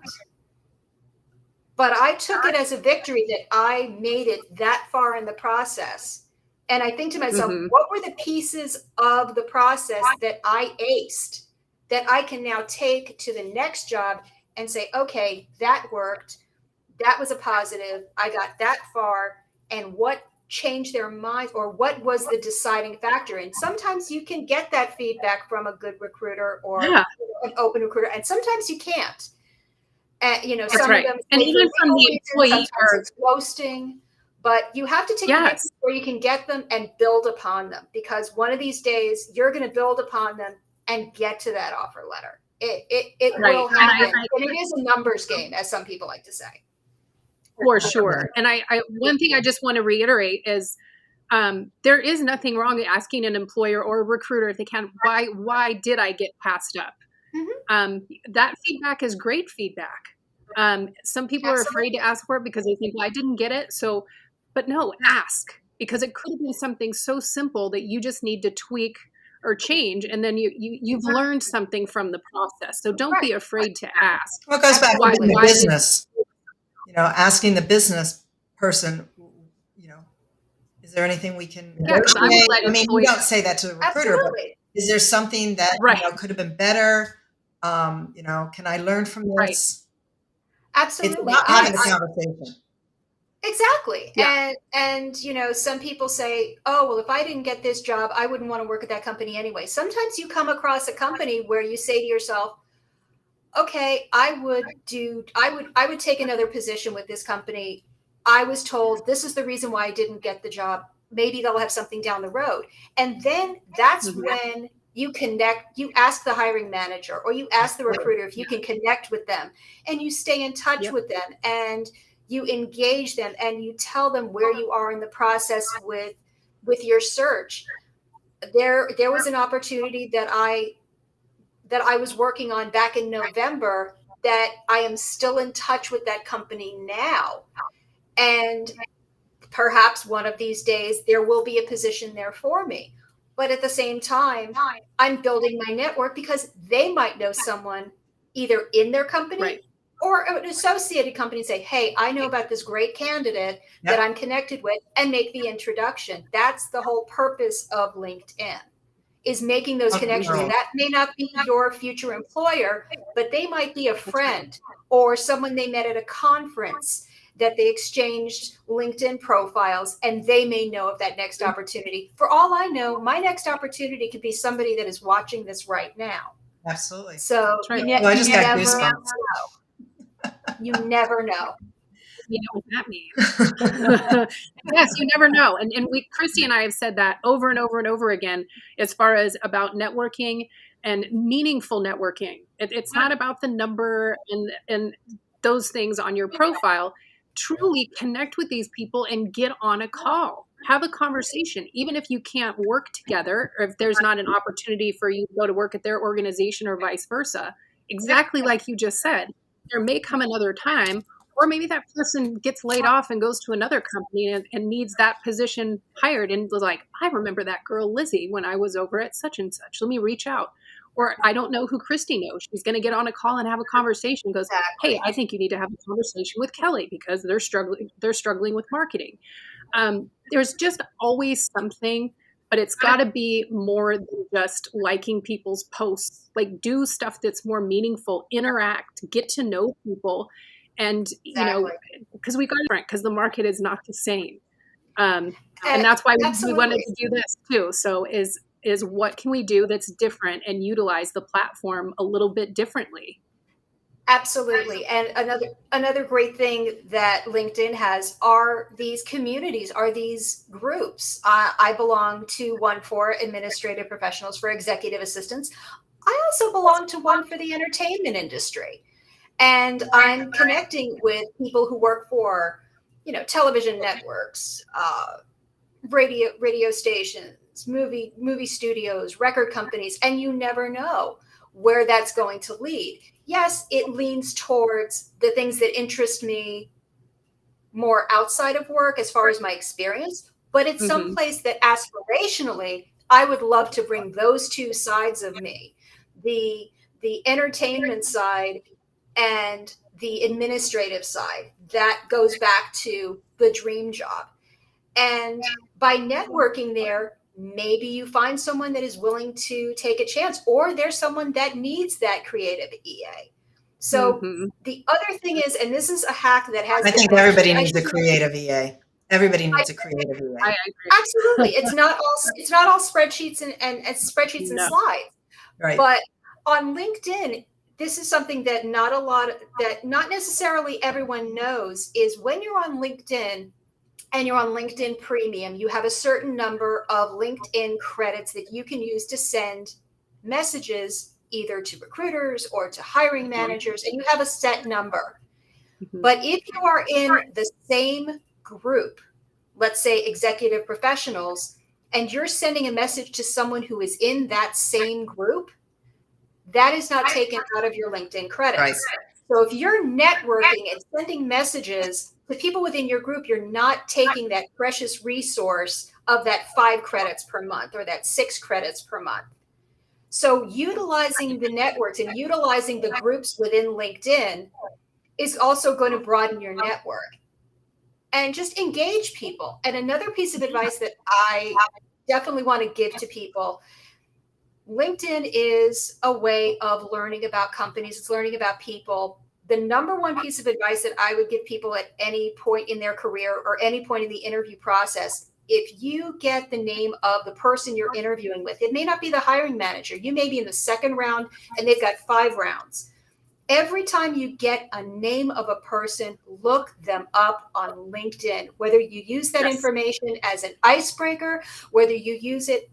But I took it as a victory that I made it that far in the process. And I think to myself, what were the pieces of the process that I aced that I can now take to the next job and say, okay, that worked. That was a positive. I got that far. And what changed their mind, or what was the deciding factor? And sometimes you can get that feedback from a good recruiter or an open recruiter, and sometimes you can't. Some of them, and even from the employee, it's ghosting, but you have to take the where you can get them and build upon them, because one of these days you're going to build upon them and get to that offer letter. It will happen, and it is a numbers game, as some people like to say. For sure. And one thing I just want to reiterate is there is nothing wrong with asking an employer or a recruiter if they can, why did I get passed up? That feedback is great feedback. Some people are afraid to ask for it because they think, well, I didn't get it. So, but no, ask, because it could have been something so simple that you just need to tweak or change. And then you've learned something from the process. So don't be afraid to ask. Well, it goes back to Absolutely. the business, asking the business person, is there anything we can because I would negotiate? let I mean, you don't say that to the recruiter, Absolutely. but is there something that Right. Could have been better? Can I learn from this? Right. Absolutely. It's about having the conversation. Exactly. Yeah. And some people say, oh, well, if I didn't get this job, I wouldn't want to work at that company anyway. Sometimes you come across a company where you say to yourself, okay, I would take another position with this company. I was told this is the reason why I didn't get the job. Maybe they'll have something down the road. And then that's when you connect, you ask the hiring manager or you ask the recruiter if you can connect with them, and you stay in touch with them, and you engage them, and you tell them where you are in the process with your search. There was an opportunity that I was working on back in November that I am still in touch with that company now. And perhaps one of these days there will be a position there for me. But at the same time, I'm building my network because they might know someone either in their company or an associated company and say, hey, I know about this great candidate that I'm connected with, and make the introduction. That's the whole purpose of LinkedIn, is making those connections. And that may not be your future employer, but they might be a friend or someone they met at a conference that they exchanged LinkedIn profiles, and they may know of that next opportunity. For all I know, my next opportunity could be somebody that is watching this right now. Absolutely. So right. I just got goosebumps. You never know. You know what that means. Yes, you never know. And Christy and I have said that over and over and over again, as far as about networking and meaningful networking. It's not about the number and those things on your profile. Truly connect with these people and get on a call. Have a conversation, even if you can't work together, or if there's not an opportunity for you to go to work at their organization or vice versa. Exactly like you just said, there may come another time, or maybe that person gets laid off and goes to another company and needs that position hired, and was like, I remember that girl Lizzy when I was over at such and such. Let me reach out. Or I don't know who Christy knows. She's going to get on a call and have a conversation. Goes, hey, I think you need to have a conversation with Kelly because they're struggling with marketing. There's just always something, but it's got to be more than just liking people's posts. Like, do stuff that's more meaningful, interact, get to know people. And, because we got different, because the market is not the same. And that's why we wanted to do this too. So is what can we do that's different and utilize the platform a little bit differently? Absolutely. And another great thing that LinkedIn has are these communities, are these groups. I belong to one for administrative professionals, for executive assistants. I also belong to one for the entertainment industry. And I'm connecting with people who work for, television networks, radio stations, movie studios, record companies, and you never know where that's going to lead. Yes, it leans towards the things that interest me more outside of work as far as my experience, but it's someplace that aspirationally I would love to bring those two sides of me, the entertainment side and the administrative side. That goes back to the dream job. And by networking there, maybe you find someone that is willing to take a chance, or there's someone that needs that creative EA. So the other thing is, and this is a hack that has. I think everybody needs a creative EA. Everybody needs a creative EA. I agree. Absolutely, it's not all spreadsheets and spreadsheets and slides. Right. But on LinkedIn, this is something that not necessarily everyone knows, is when you're on LinkedIn and you're on LinkedIn Premium, you have a certain number of LinkedIn credits that you can use to send messages either to recruiters or to hiring managers, and you have a set number. But if you are in the same group, let's say executive professionals, and you're sending a message to someone who is in that same group, that is not taken out of your LinkedIn credits. Right. So if you're networking and sending messages to people within your group, you're not taking that precious resource of that 5 credits per month or that 6 credits per month. So utilizing the networks and utilizing the groups within LinkedIn is also going to broaden your network. And just engage people. And another piece of advice that I definitely want to give to people, LinkedIn is a way of learning about companies. It's learning about people. The number one piece of advice that I would give people at any point in their career or any point in the interview process, if you get the name of the person you're interviewing with, it may not be the hiring manager. You may be in the second round and they've got 5 rounds. Every time you get a name of a person, look them up on LinkedIn, whether you use that information as an icebreaker, whether you use it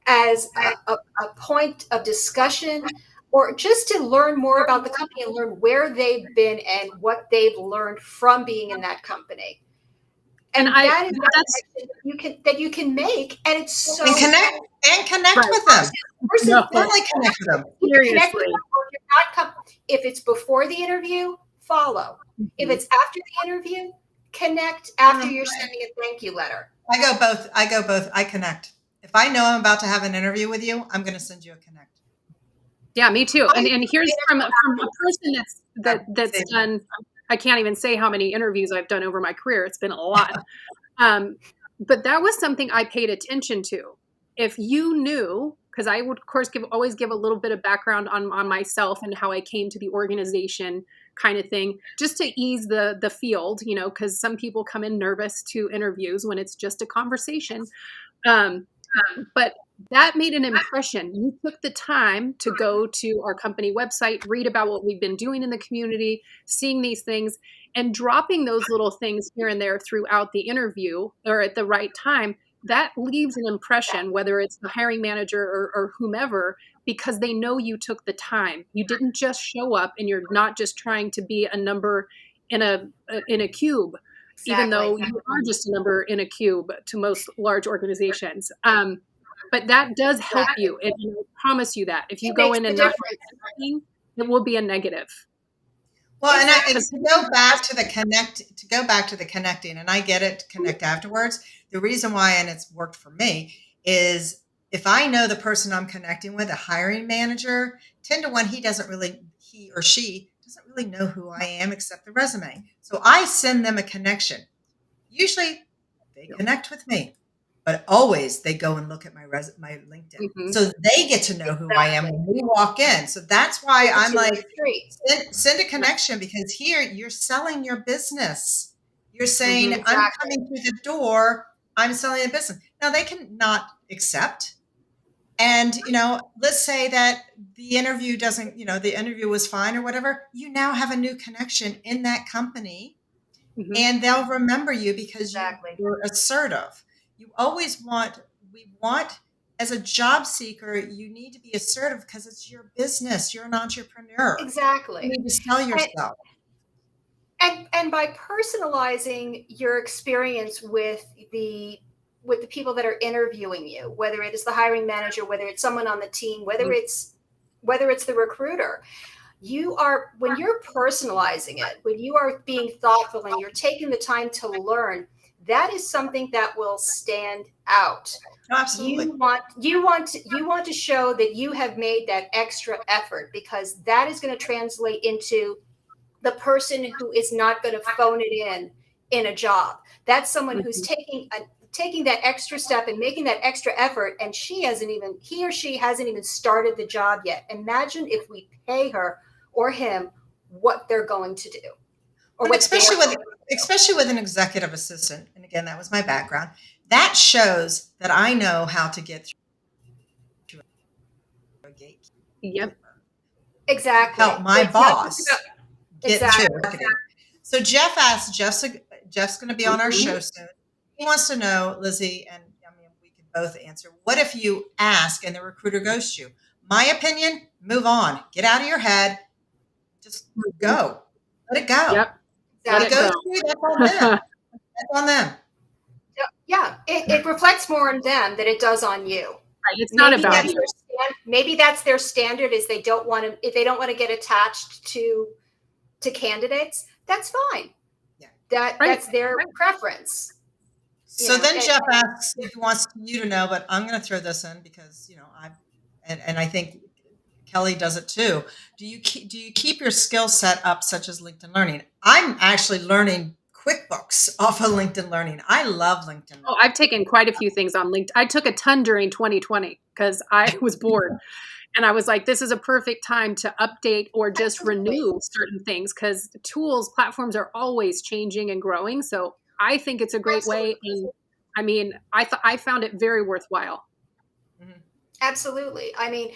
as a point of discussion, or just to learn more about the company and learn where they've been and what they've learned from being in that company. And that is that you can make, and it's so and connect with them. Totally connect with them. Seriously. If it's before the interview, follow. If it's after the interview, connect after you're sending a thank you letter. I go both. I connect. If I know I'm about to have an interview with you, I'm going to send you a connect. Yeah, me too. And here's from a person that's done, I can't even say how many interviews I've done over my career. It's been a lot. But that was something I paid attention to. If you knew, because I would, of course, always give a little bit of background on myself and how I came to the organization kind of thing, just to ease the field, because some people come in nervous to interviews when it's just a conversation. But that made an impression. You took the time to go to our company website, read about what we've been doing in the community, seeing these things, and dropping those little things here and there throughout the interview or at the right time. That leaves an impression, whether it's the hiring manager or whomever, because they know you took the time. You didn't just show up, and you're not just trying to be a number in a cube. Exactly. Even though you are just a number in a cube to most large organizations. But that does help you. And I promise you that. If you go in and not do anything, it will be a negative. Well, and to go back to the connecting, and I get it, to connect afterwards. The reason why, and it's worked for me, is if I know the person I'm connecting with, a hiring manager, 10 to 1, he or she doesn't really know who I am except the resume. So I send them a connection. Usually they connect with me, but always they go and look at my LinkedIn. Mm-hmm. So they get to know who I am when we walk in. So that's why I'm like, send a connection, because here you're selling your business. You're saying, exactly. I'm coming through the door, I'm selling a business. Now they can not accept. And, let's say that the interview the interview was fine or whatever. You now have a new connection in that company, mm-hmm. and they'll remember you because you're assertive. We want, as a job seeker, you need to be assertive because it's your business. You're an entrepreneur. Exactly. You need to sell yourself. And by personalizing your experience with the people that are interviewing you, whether it is the hiring manager, whether it's someone on the team, whether it's the recruiter, when you're personalizing it, when you are being thoughtful and you're taking the time to learn, that is something that will stand out. Absolutely. You want to show that you have made that extra effort, because that is going to translate into the person who is not going to phone it in a job. That's someone who's taking that extra step and making that extra effort, and he or she hasn't even started the job yet. Imagine if we pay her or him what they're going to do. Or especially with an executive assistant. And again, that was my background. That shows that I know how to get through a gate. Yep. Exactly. Help my boss get through marketing. So Jeff's going to be on our show soon. He wants to know, Lizzy, and we can both answer, what if you ask and the recruiter ghosts you? My opinion, move on. Get out of your head. Just go. Let it go. Yep. That's on them. That's on them. Yeah. It reflects more on them than it does on you. Right. It's not about you. maybe that's their standard, is they don't want to, if they don't want to get attached to candidates, that's fine. Yeah. That's their preference. So then Jeff asks, he wants you to know, but I'm going to throw this in because, and I think Kelly does it too. Do you keep your skill set up, such as LinkedIn Learning? I'm actually learning QuickBooks off of LinkedIn Learning. I love LinkedIn Learning. Oh, I've taken quite a few things on LinkedIn. I took a ton during 2020 because I was bored. And I was like, this is a perfect time to update or just renew certain things, because tools, platforms are always changing and growing. So I think it's a great way. And I mean, I found it very worthwhile. Absolutely. I mean,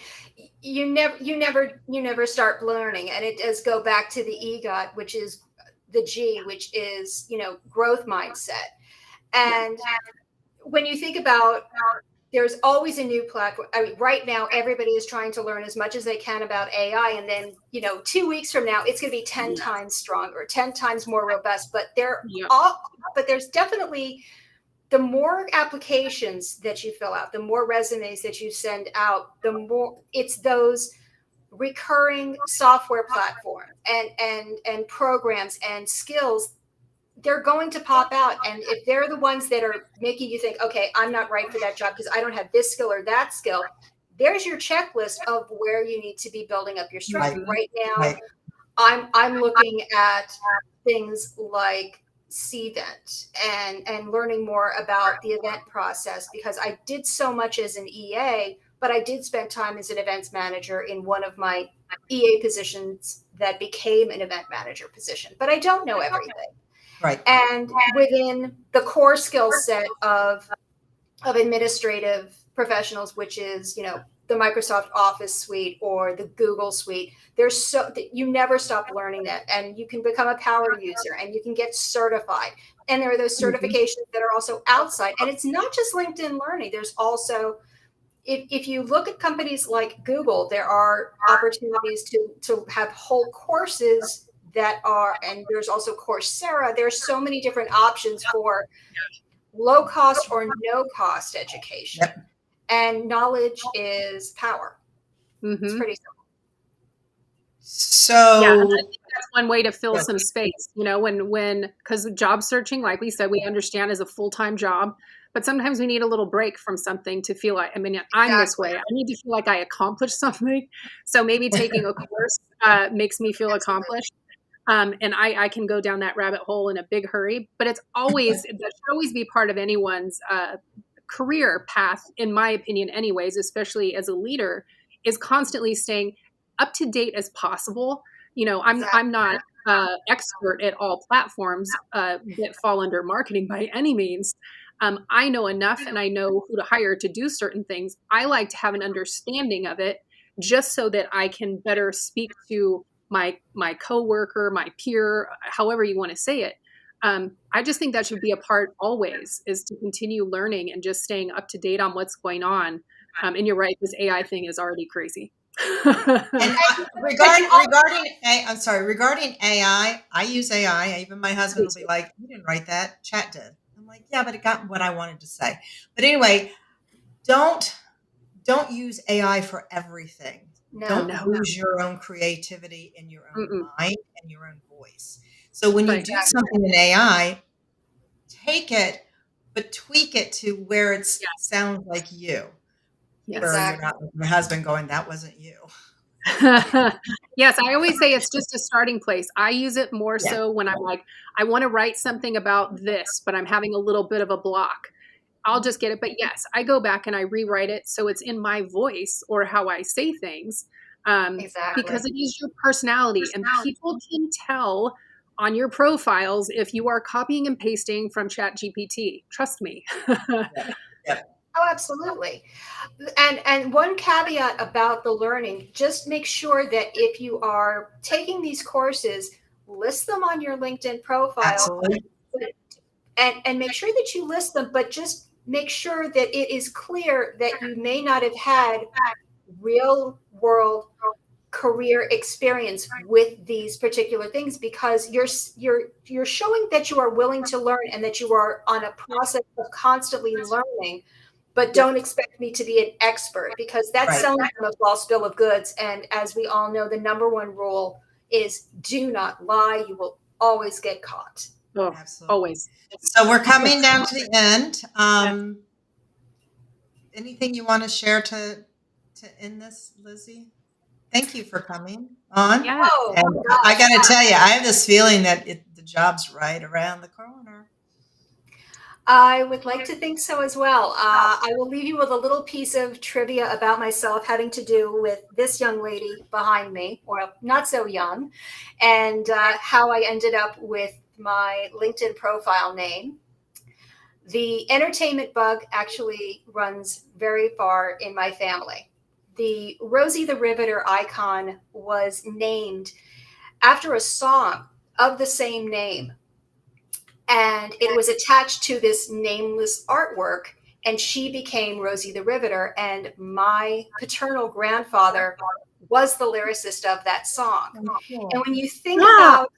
you never start learning, and it does go back to the EGOT, which is the G, which is, growth mindset. And when you think about, there's always a new platform. I mean, right now, everybody is trying to learn as much as they can about AI. And then, 2 weeks from now, it's going to be 10 times stronger, 10 times more robust. But there's definitely, the more applications that you fill out, the more resumes that you send out, the more it's those recurring software platforms and programs and skills, they're going to pop out. And if they're the ones that are making you think, okay, I'm not right for that job because I don't have this skill or that skill, there's your checklist of where you need to be building up your strength. Right now, I'm looking at things like CVent and learning more about the event process, because I did so much as an EA, but I did spend time as an events manager in one of my EA positions that became an event manager position, but I don't know everything. Right. And within the core skill set of administrative professionals, which is, the Microsoft Office suite or the Google suite, you never stop learning that, and you can become a power user and you can get certified. And there are those certifications that are also outside. And it's not just LinkedIn Learning. There's also, if you look at companies like Google, there are opportunities to have whole courses that are, and there's also Coursera. There's so many different options for low cost or no cost education. Yep. And knowledge is power. It's pretty simple. So yeah, I think that's one way to fill some space, because job searching, like we said, we understand is a full-time job, but sometimes we need a little break from something to feel like, I'm this way. I need to feel like I accomplished something. So maybe taking a course makes me feel accomplished. And I can go down that rabbit hole in a big hurry, but that should always be part of anyone's career path, in my opinion, anyways, especially as a leader, is constantly staying up to date as possible. I'm not expert at all platforms that fall under marketing by any means. I know enough, and I know who to hire to do certain things. I like to have an understanding of it, just so that I can better speak to my coworker, my peer, however you want to say it. I just think that should be a part always, is to continue learning and just staying up to date on what's going on. And you're right, this AI thing is already crazy. And regarding AI, I use AI. Even my husband will be like, "You didn't write that, chat did." I'm like, "Yeah, but it got what I wanted to say." But anyway, don't use AI for everything. Don't lose your own creativity and your own mind and your own voice. So when you do something in AI, take it, but tweak it to where it sounds like you. Yes. Where you're not like my husband going, "That wasn't you." Yes, I always say it's just a starting place. I use it more so when I'm like, I want to write something about this, but I'm having a little bit of a block. I'll just get it. But yes, I go back and I rewrite it so it's in my voice or how I say things, because it is your personality, and people can tell on your profiles if you are copying and pasting from ChatGPT. Trust me. Oh, absolutely. And one caveat about the learning, just make sure that if you are taking these courses, list them on your LinkedIn profile. Absolutely. And make sure that you list them, but just make sure that it is clear that you may not have had real world career experience with these particular things, because you're showing that you are willing to learn and that you are on a process of constantly learning. but don't expect me to be an expert, because that's Right. selling them a false bill of goods. And as we all know, the number one rule is do not lie. You will always get caught. Oh, Absolutely. always. So we're coming down to the end. Yes. Anything you want to share to end this, Lizzy? Thank you for coming on. Yeah. Oh, And I gosh. got to tell you, I have this feeling that the job's right around the corner. I would like to think so as well. I will leave you with a little piece of trivia about myself having to do with this young lady behind me, or not so young, and how I ended up with my LinkedIn profile name. The entertainment bug actually runs very far in my family. The Rosie the Riveter icon was named after a song of the same name, and it was attached to this nameless artwork, and she became Rosie the Riveter, and my paternal grandfather was the lyricist of that song. And when you think about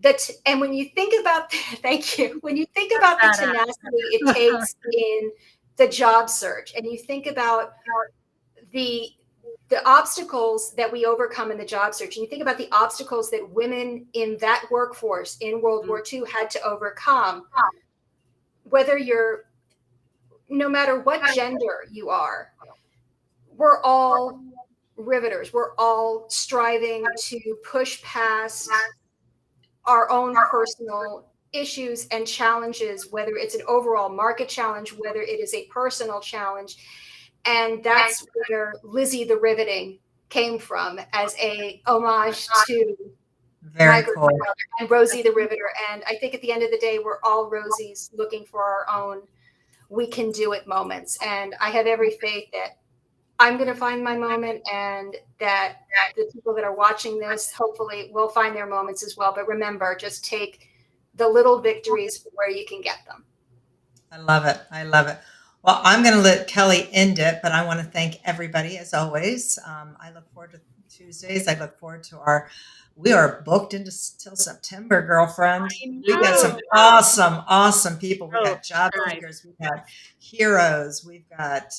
that, and when you think about thank you, when you think about the tenacity it takes in the job search, and you think about the obstacles that we overcome in the job search, and you think about the obstacles that women in that workforce in World War II had to overcome, whether you're, no matter what gender you are, we're all riveters. We're all striving to push past our own personal issues and challenges, whether it's an overall market challenge, whether it is a personal challenge. And that's where Lizzy the Riveting came from, as a homage to Very cool. and Rosie the Riveter. And I think at the end of the day, we're all Rosies looking for our own we can do it moments. And I have every faith that I'm going to find my moment, and that the people that are watching this hopefully will find their moments as well. But remember, just take the little victories where you can get them. I love it. I love it. Well, I'm going to let Kelly end it, but I want to thank everybody as always. I look forward to Tuesdays. I look forward to we are booked into till September, girlfriend. We got some awesome people. We got job seekers, we've got heroes, we've got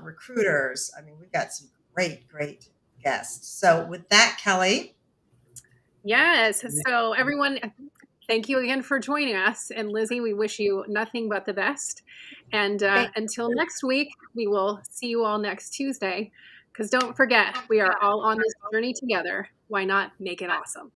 recruiters. I mean, we've got some great guests. So with that, Kelly. Yes. So everyone, thank you again for joining us. And Lizzy, we wish you nothing but the best. And until next week, we will see you all next Tuesday. Because don't forget, we are all on this journey together. Why not make it awesome?